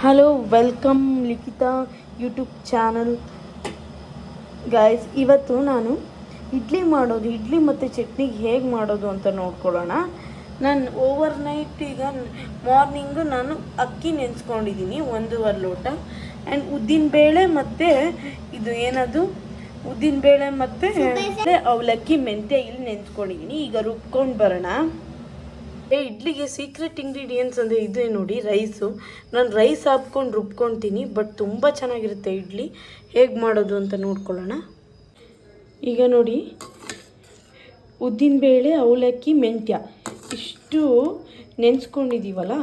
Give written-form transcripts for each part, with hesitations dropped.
Hello welcome Likhitha YouTube channel guys. ಇವತ್ತು ನಾನು ಇಡ್ಲಿ ಮತ್ತು ಚಟ್ನಿಗೆ ಹೇಗೆ ಮಾಡೋದು ಅಂತ ನೋಡ್ಕೊಳ್ಳೋಣ. ನಾನು ಓವರ್ನೈಟ್ ಈಗ ಮಾರ್ನಿಂಗು ನಾನು ಅಕ್ಕಿ ನೆನೆಸ್ಕೊಂಡಿದ್ದೀನಿ 1.5 ಲೋಟ. ಆ್ಯಂಡ್ ಉದ್ದಿನಬೇಳೆ ಮತ್ತು ಇದು ಏನದು ಉದ್ದಿನಬೇಳೆ ಮತ್ತು ಅವಲಕ್ಕಿ ಮೆಂತ್ಯ ಇಲ್ಲಿ ನೆನೆಸ್ಕೊಂಡಿದ್ದೀನಿ. ಈಗ ರುಬ್ಕೊಂಡು ಬರೋಣ. ಇಡ್ಲಿಗೆ ಸೀಕ್ರೆಟ್ ಇಂಗ್ರೀಡಿಯೆಂಟ್ಸ್ ಅಂದರೆ ಇದೆ ನೋಡಿ, ರೈಸು. ನಾನು ರೈಸ್ ಹಾಕ್ಕೊಂಡು ರುಬ್ಕೊತೀನಿ, ಬಟ್ ತುಂಬ ಚೆನ್ನಾಗಿರುತ್ತೆ ಇಡ್ಲಿ. ಹೇಗೆ ಮಾಡೋದು ಅಂತ ನೋಡ್ಕೊಳ್ಳೋಣ. ಈಗ ನೋಡಿ, ಉದ್ದಿನಬೇಳೆ, ಅವಲಕ್ಕಿ, ಮೆಂತ್ಯ ಇಷ್ಟು ನೆನೆಸ್ಕೊಂಡಿದ್ದೀವಲ್ಲ,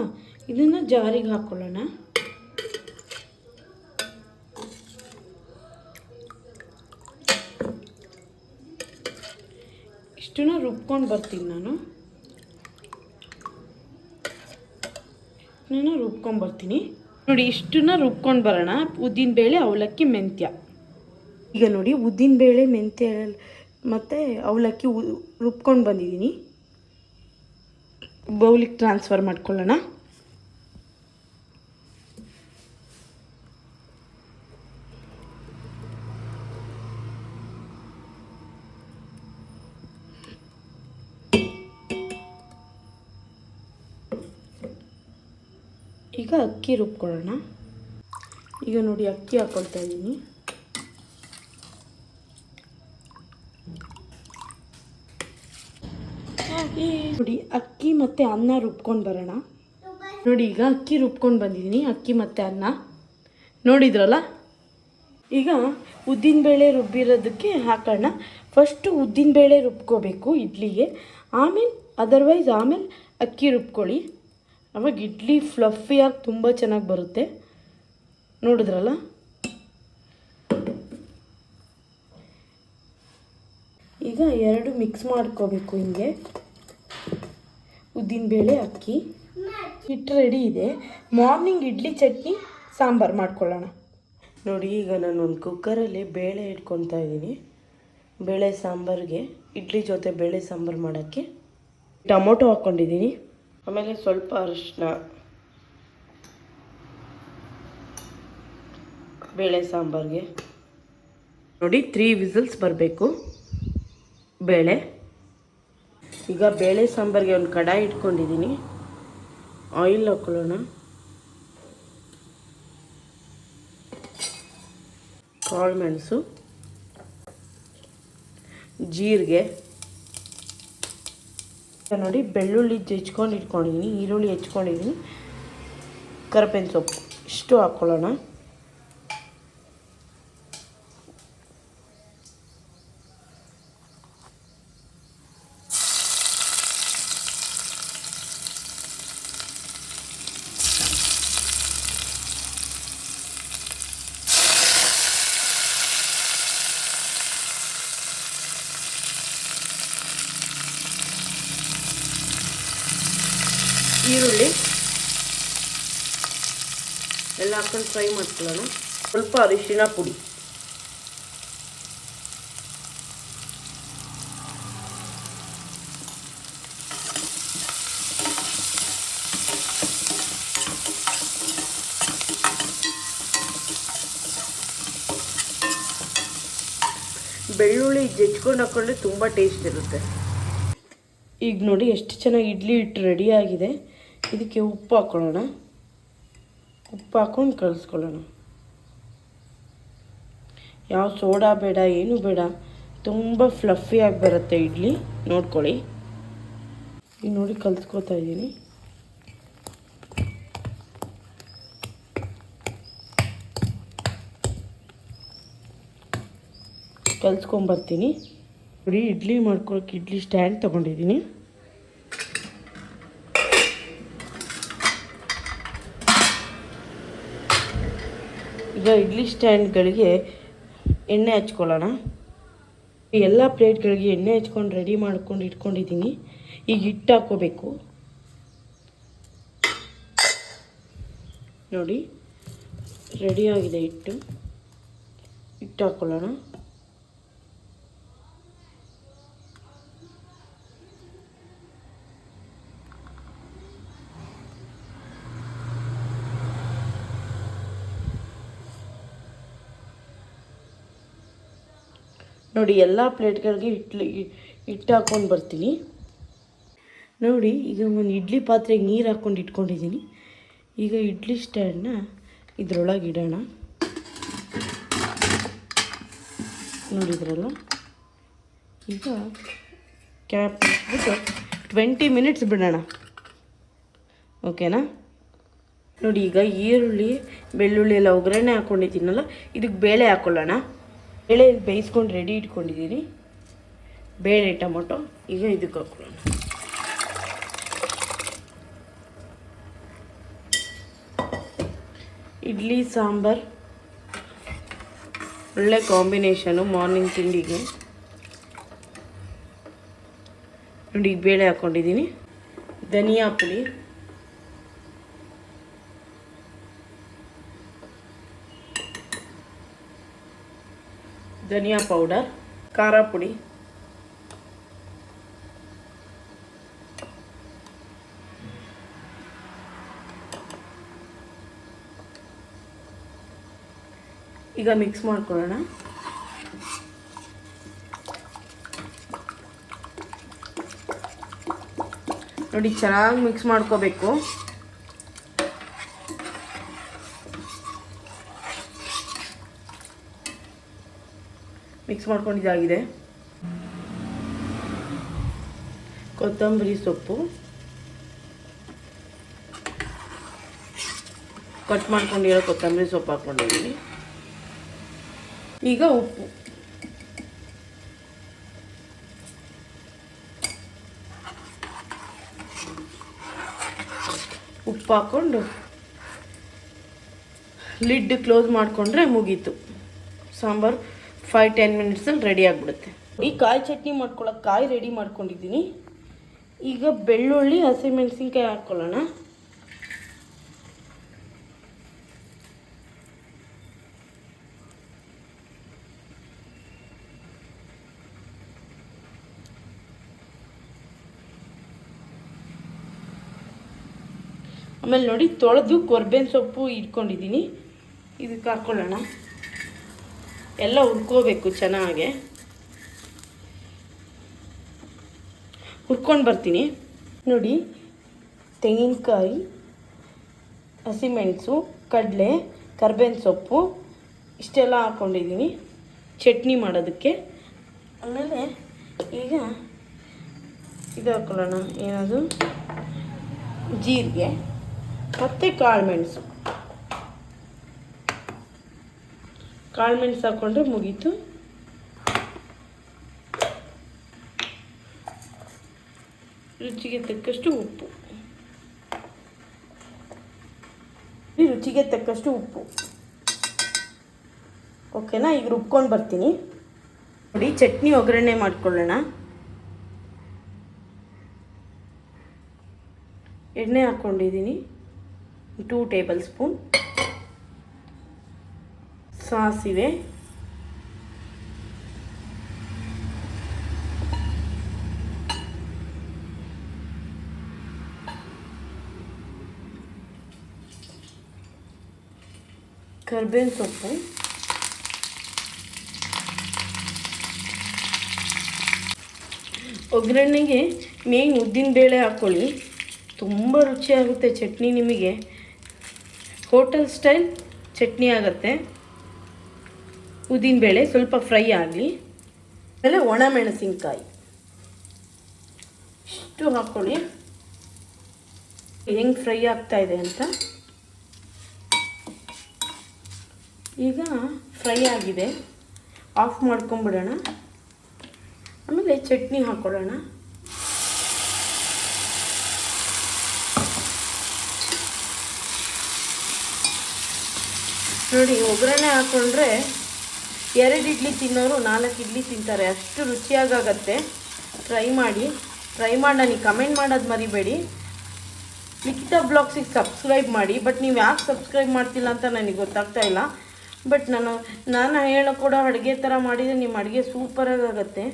ಇದನ್ನು ಜಾರಿಗೆ ಹಾಕ್ಕೊಳ್ಳೋಣ. ಇಷ್ಟನ್ನ ರುಬ್ಕೊಂಡು ಬರ್ತೀನಿ ನಾನು ರುಬ್ಕೊಂಡ್ಬರ್ತೀನಿ ನೋಡಿ. ಇಷ್ಟನ್ನ ರುಬ್ಕೊಂಡು ಬರೋಣ. ಉದ್ದಿನಬೇಳೆ, ಅವಲಕ್ಕಿ, ಮೆಂತ್ಯ. ಈಗ ನೋಡಿ, ಉದ್ದಿನಬೇಳೆ, ಮೆಂತ್ಯ ಮತ್ತು ಅವಲಕ್ಕಿ ರುಬ್ಕೊಂಡು ಬಂದಿದ್ದೀನಿ. ಬೌಲಿಗೆ ಟ್ರಾನ್ಸ್ಫರ್ ಮಾಡ್ಕೊಳ್ಳೋಣ. ಈಗ ಅಕ್ಕಿ ರುಬ್ಕೊಳ್ಳೋಣ. ಈಗ ನೋಡಿ, ಅಕ್ಕಿ ಹಾಕ್ಕೊಳ್ತಾ ಇದ್ದೀನಿ. ನೋಡಿ, ಅಕ್ಕಿ ಮತ್ತು ಅನ್ನ ರುಬ್ಕೊಂಡು ಬರೋಣ. ನೋಡಿ, ಈಗ ಅಕ್ಕಿ ರುಬ್ಕೊಂಡು ಬಂದಿದ್ದೀನಿ. ಅಕ್ಕಿ ಮತ್ತು ಅನ್ನ ನೋಡಿದ್ರಲ್ಲ. ಈಗ ಉದ್ದಿನಬೇಳೆ ರುಬ್ಬಿರೋದಕ್ಕೆ ಹಾಕೋಣ. ಫಸ್ಟು ಉದ್ದಿನಬೇಳೆ ರುಬ್ಕೋಬೇಕು ಇಡ್ಲಿಗೆ, ಆಮೇಲೆ ಅಕ್ಕಿ ರುಬ್ಕೊಳ್ಳಿ. ಅವಾಗ ಇಡ್ಲಿ ಫ್ಲಫಿಯಾಗಿ ತುಂಬ ಚೆನ್ನಾಗಿ ಬರುತ್ತೆ. ನೋಡಿದ್ರಲ್ಲ. ಈಗ ಎರಡು ಮಿಕ್ಸ್ ಮಾಡ್ಕೋಬೇಕು ಹಿಂಗೆ. ಉದ್ದಿನಬೇಳೆ, ಅಕ್ಕಿ, ಹಿಟ್ಟು ರೆಡಿ ಇದೆ. ಮಾರ್ನಿಂಗ್ ಇಡ್ಲಿ ಚಟ್ನಿ ಸಾಂಬಾರು ಮಾಡ್ಕೊಳ್ಳೋಣ. ನೋಡಿ, ಈಗ ನಾನು ಒಂದು ಕುಕ್ಕರಲ್ಲಿ ಬೇಳೆ ಇಟ್ಕೊತಾ ಇದ್ದೀನಿ. ಬೇಳೆ ಸಾಂಬಾರಿಗೆ, ಇಡ್ಲಿ ಜೊತೆ ಬೇಳೆ ಸಾಂಬಾರು ಮಾಡೋಕ್ಕೆ ಟೊಮೊಟೊ ಹಾಕ್ಕೊಂಡಿದ್ದೀನಿ. ಆಮೇಲೆ ಸ್ವಲ್ಪ ಅರಿಶಿನ, ಬೇಳೆ ಸಾಂಬಾರಿಗೆ ನೋಡಿ 3 ವಿಸಿಲ್ಸ್ ಬರಬೇಕು ಬೇಳೆ. ಈಗ ಬೇಳೆ ಸಾಂಬಾರಿಗೆ ಒಂದು ಕಡಾಯಿ ಇಟ್ಕೊಂಡಿದ್ದೀನಿ. ಆಯಿಲ್ ಹಾಕ್ಕೊಳ್ಳೋಣ. ಕಾಳು ಮೆಣಸು, ಜೀರಿಗೆ, ನೋಡಿ ಬೆಳ್ಳುಳ್ಳಿ ಹೆಚ್ಕೊಂಡು ಇಟ್ಕೊಂಡಿದ್ದೀನಿ, ಈರುಳ್ಳಿ ಹೆಚ್ಕೊಂಡಿದ್ದೀನಿ, ಕರಿಬೇವಿನ ಸೊಪ್ಪು ಇಷ್ಟು ಹಾಕ್ಕೊಳ್ಳೋಣ. ಈರುಳ್ಳಿ ಎಲ್ಲ ಹಾಕೊಂಡು ಫ್ರೈ ಮಾಡ್ಕೊಳ್ಳೋಣ. ಸ್ವಲ್ಪ ಅರಿಶಿನ ಪುಡಿ, ಬೆಳ್ಳುಳ್ಳಿ ಜಜ್ಕೊಂಡು ಹಾಕ್ಕೊಂಡ್ರೆ ತುಂಬ ಟೇಸ್ಟ್ ಇರುತ್ತೆ. ಈಗ ನೋಡಿ, ಎಷ್ಟು ಚೆನ್ನಾಗಿ ಇಡ್ಲಿ ಹಿಟ್ಟು ರೆಡಿಯಾಗಿದೆ. ಇದಕ್ಕೆ ಉಪ್ಪು ಹಾಕ್ಕೊಳ್ಳೋಣ. ಉಪ್ಪು ಹಾಕ್ಕೊಂಡು ಕಲಿಸ್ಕೊಳ್ಳೋಣ. ಯಾವ ಸೋಡಾ ಬೇಡ, ಏನೂ ಬೇಡ, ತುಂಬ ಫ್ಲಫಿಯಾಗಿ ಬರುತ್ತೆ ಇಡ್ಲಿ. ನೋಡ್ಕೊಳ್ಳಿ. ಈಗ ನೋಡಿ, ಕಲಿಸ್ಕೊತಾ ಇದ್ದೀನಿ. ಕಲಿಸ್ಕೊಂಬರ್ತೀನಿ ನೋಡಿ. ಇಡ್ಲಿ ಮಾಡ್ಕೊಳಕ್ಕೆ ಇಡ್ಲಿ ಸ್ಟ್ಯಾಂಡ್ ತೊಗೊಂಡಿದ್ದೀನಿ. ಈಗ ಇಡ್ಲಿ ಸ್ಟ್ಯಾಂಡ್ಗಳಿಗೆ ಎಣ್ಣೆ ಹಚ್ಕೊಳ್ಳೋಣ. ಎಲ್ಲ ಪ್ಲೇಟ್ಗಳಿಗೆ ಎಣ್ಣೆ ಹಚ್ಕೊಂಡು ರೆಡಿ ಮಾಡ್ಕೊಂಡು ಇಟ್ಕೊಂಡಿದ್ದೀನಿ. ಈಗ ಹಿಟ್ಟು ಹಾಕ್ಕೋಬೇಕು. ನೋಡಿ, ರೆಡಿಯಾಗಿದೆ ಹಿಟ್ಟು. ಹಾಕ್ಕೊಳ್ಳೋಣ. ನೋಡಿ ಎಲ್ಲ ಪ್ಲೇಟ್ಗಳಿಗೆ ಹಿಟ್ಟು ಹಾಕ್ಕೊಂಡು ಬರ್ತೀನಿ. ನೋಡಿ ಈಗ ಒಂದು ಇಡ್ಲಿ ಪಾತ್ರೆಗೆ ನೀರು ಹಾಕ್ಕೊಂಡು ಇಟ್ಕೊಂಡಿದ್ದೀನಿ. ಈಗ ಇಡ್ಲಿ ಸ್ಟ್ಯಾಂಡನ್ನ ಇದ್ರೊಳಗೆ ಇಡೋಣ. ನೋಡಿದ್ರಲ್ಲ, ಈಗ ಕ್ಯಾಪ್ ಮುಚ್ಚಿಬಿಟ್ಟು 20 ಮಿನಿಟ್ಸ್ ಬಿಡೋಣ. ಓಕೆನಾ? ನೋಡಿ ಈಗ ಈರುಳ್ಳಿ ಬೆಳ್ಳುಳ್ಳಿ ಎಲ್ಲ ಒಗ್ಗರಣೆ ಹಾಕ್ಕೊಂಡಿದ್ದೀನಲ್ಲ, ಇದಕ್ಕೆ ಬೇಳೆ ಹಾಕ್ಕೊಳ್ಳೋಣ. ಬೇಳೆ ಬೇಯಿಸ್ಕೊಂಡು ರೆಡಿ ಇಟ್ಕೊಂಡಿದ್ದೀನಿ. ಬೇಳೆ ಟೊಮೊಟೊ ಈಗ ಇದಕ್ಕೆ ಹಾಕ್ಕೊಳ್ಳೋಣ. ಇಡ್ಲಿ ಸಾಂಬಾರು ಒಳ್ಳೆ ಕಾಂಬಿನೇಷನು ಮಾರ್ನಿಂಗ್ ತಿಂಡಿಗೆ. ನೋಡಿ ಈಗ ಬೇಳೆ ಹಾಕ್ಕೊಂಡಿದ್ದೀನಿ. ಧನಿಯಾ ಪುಡಿ, ಧನಿಯಾ ಪೌಡರ್, ಖಾರ ಪುಡಿ, ಈಗ ಮಿಕ್ಸ್ ಮಾಡ್ಕೊಳ್ಳೋಣ. ನೋಡಿ ಚೆನ್ನಾಗಿ ಮಿಕ್ಸ್ ಮಾಡ್ಕೋಬೇಕು. ಮಿಕ್ಸ್ ಮಾಡ್ಕೊಂಡಿದ್ದಾಗಿದೆ. ಕೊತ್ತಂಬರಿ ಸೊಪ್ಪು ಕಟ್ ಮಾಡ್ಕೊಂಡಿರೋ ಕೊತ್ತಂಬರಿ ಸೊಪ್ಪು ಹಾಕ್ಕೊಂಡಿದ್ದೀನಿ. ಈಗ ಉಪ್ಪು ಹಾಕ್ಕೊಂಡು ಲಿಡ್ ಕ್ಲೋಸ್ ಮಾಡಿಕೊಂಡ್ರೆ ಮುಗೀತು. ಸಾಂಬಾರು 5-10 ಮಿನಿಟ್ಸಲ್ಲಿ ರೆಡಿ ಆಗಿಬಿಡುತ್ತೆ. ಈ ಕಾಯಿ ಚಟ್ನಿ ಮಾಡ್ಕೊಳ್ಳೋಕೆ ಕಾಯಿ ರೆಡಿ ಮಾಡ್ಕೊಂಡಿದ್ದೀನಿ. ಈಗ ಬೆಳ್ಳುಳ್ಳಿ ಹಸಿಮೆಣಸಿನ್ಕಾಯಿ ಹಾಕ್ಕೊಳ್ಳೋಣ. ಆಮೇಲೆ ನೋಡಿ ತೊಳೆದು ಕೊರ್ಬೇವಿನ ಸೊಪ್ಪು ಇಟ್ಕೊಂಡಿದ್ದೀನಿ, ಇದಕ್ಕೆ ಹಾಕ್ಕೊಳ್ಳೋಣ. ಎಲ್ಲ ಹುರ್ಕೋಬೇಕು ಚೆನ್ನಾಗೆ. ಹುರ್ಕೊಂಡು ಬರ್ತೀನಿ. ನೋಡಿ ತೆಂಗಿನಕಾಯಿ, ಹಸಿಮೆಣಸು, ಕಡಲೆ, ಕರ್ಬೇವಿನ ಸೊಪ್ಪು ಇಷ್ಟೆಲ್ಲ ಹಾಕ್ಕೊಂಡಿದ್ದೀನಿ ಚಟ್ನಿ ಮಾಡೋದಕ್ಕೆ. ಆಮೇಲೆ ಈಗ ಇದು ಹಾಕ್ಕೊಳ್ಳೋಣ, ಏನದು ಜೀರಿಗೆ ಮತ್ತು ಕಾಳುಮೆಣಸು. ಕಾಳುಮೆಣಸು ಹಾಕ್ಕೊಂಡ್ರೆ ಮುಗೀತು. ರುಚಿಗೆ ತಕ್ಕಷ್ಟು ಉಪ್ಪು. ರುಚಿಗೆ ತಕ್ಕಷ್ಟು ಉಪ್ಪು. ಓಕೆನಾ? ಈಗ ರುಬ್ಕೊಂಡು ಬರ್ತೀನಿ. ನೋಡಿ ಚಟ್ನಿ ಒಗ್ಗರಣೆ ಮಾಡ್ಕೊಳ್ಳೋಣ. ಎಣ್ಣೆ ಹಾಕ್ಕೊಂಡಿದ್ದೀನಿ 2 ಟೇಬಲ್ ಸ್ಪೂನ್. ಸಾಸಿವೆ, ಕರ್ಬೇವಿನ ಸೊಪ್ಪು, ಒಗ್ಗರಣೆಗೆ ಮೇನ್ ಉದ್ದಿನ ಬೇಳೆ ಹಾಕ್ಕೊಳ್ಳಿ. ತುಂಬ ರುಚಿಯಾಗುತ್ತೆ ಚಟ್ನಿ. ನಿಮಗೆ ಹೋಟೆಲ್ ಸ್ಟೈಲ್ ಚಟ್ನಿ ಆಗುತ್ತೆ. ಉದ್ದಿನಬೇಳೆ ಸ್ವಲ್ಪ ಫ್ರೈ ಆಗಲಿ. ಆಮೇಲೆ ಒಣಮೆಣಸಿನ್ಕಾಯಿ ಇಷ್ಟು ಹಾಕ್ಕೊಳ್ಳಿ. ಹೆಂಗೆ ಫ್ರೈ ಆಗ್ತಾ ಇದೆ ಅಂತ. ಈಗ ಫ್ರೈ ಆಗಿದೆ, ಆಫ್ ಮಾಡ್ಕೊಂಬಿಡೋಣ. ಆಮೇಲೆ ಚಟ್ನಿ ಹಾಕ್ಕೊಳ್ಳೋಣ. ನೋಡಿ ಒಗ್ಗರಣೆ ಹಾಕ್ಕೊಂಡ್ರೆ 2 ಇಡ್ಲಿ ತಿನ್ನೋರು 4 ಇಡ್ಲಿ ತಿಂತಾರೆ, ಅಷ್ಟು ರುಚಿಯಾಗತ್ತೆ. ಟ್ರೈ ಮಾಡಿ ನನಗೆ ಕಮೆಂಟ್ ಮಾಡೋದು ಮರಿಬೇಡಿ. ಲಿಖಿತಾ ಬ್ಲಾಗ್ಸಿಗೆ ಸಬ್ಸ್ಕ್ರೈಬ್ ಮಾಡಿ. ಬಟ್ ನೀವು ಯಾಕೆ ಸಬ್ಸ್ಕ್ರೈಬ್ ಮಾಡ್ತಿಲ್ಲ ಅಂತ ನನಗೆ ಗೊತ್ತಾಗ್ತಾ ಇಲ್ಲ. ಬಟ್ ನಾನು ಹೇಳೋ ಕೂಡ ಅಡುಗೆ ಥರ ಮಾಡಿದರೆ ನಿಮ್ಮ ಅಡುಗೆ ಸೂಪರಾಗತ್ತೆ.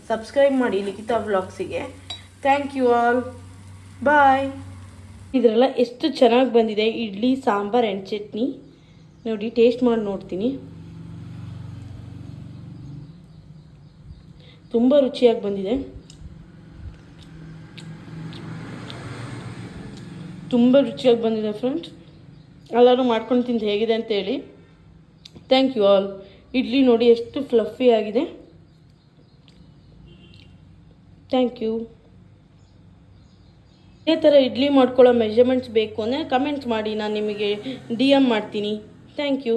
ಸಬ್ಸ್ಕ್ರೈಬ್ ಮಾಡಿ ಲಿಖಿತಾ ಬ್ಲಾಗ್ಸಿಗೆ. ಥ್ಯಾಂಕ್ ಯು ಆಲ್, ಬಾಯ್. ಇದರೆಲ್ಲ ಎಷ್ಟು ಚೆನ್ನಾಗಿ ಬಂದಿದೆ ಇಡ್ಲಿ ಸಾಂಬಾರ್ ಆ್ಯಂಡ್ ಚಟ್ನಿ. ನೋಡಿ ಟೇಸ್ಟ್ ಮಾಡಿ ನೋಡ್ತೀನಿ. ತುಂಬ ರುಚಿಯಾಗಿ ಬಂದಿದೆ. ತುಂಬ ರುಚಿಯಾಗಿ ಬಂದಿದೆ ಫ್ರೆಂಡ್ಸ್. ಎಲ್ಲರೂ ಮಾಡ್ಕೊಂಡು ತಿಂದು ಹೇಗಿದೆ ಅಂತೇಳಿ. Thank you all. ಇಡ್ಲಿ ನೋಡಿ ಎಷ್ಟು ಫ್ಲಫಿ ಆಗಿದೆ. Thank you. ಇದೇ ಥರ ಇಡ್ಲಿ ಮಾಡ್ಕೊಳ್ಳೋ ಮೆಜರ್ಮೆಂಟ್ಸ್ ಬೇಕು ಅಂದರೆ ಕಮೆಂಟ್ ಮಾಡಿ, ನಾನು ನಿಮಗೆ DM ಮಾಡ್ತೀನಿ. Thank you.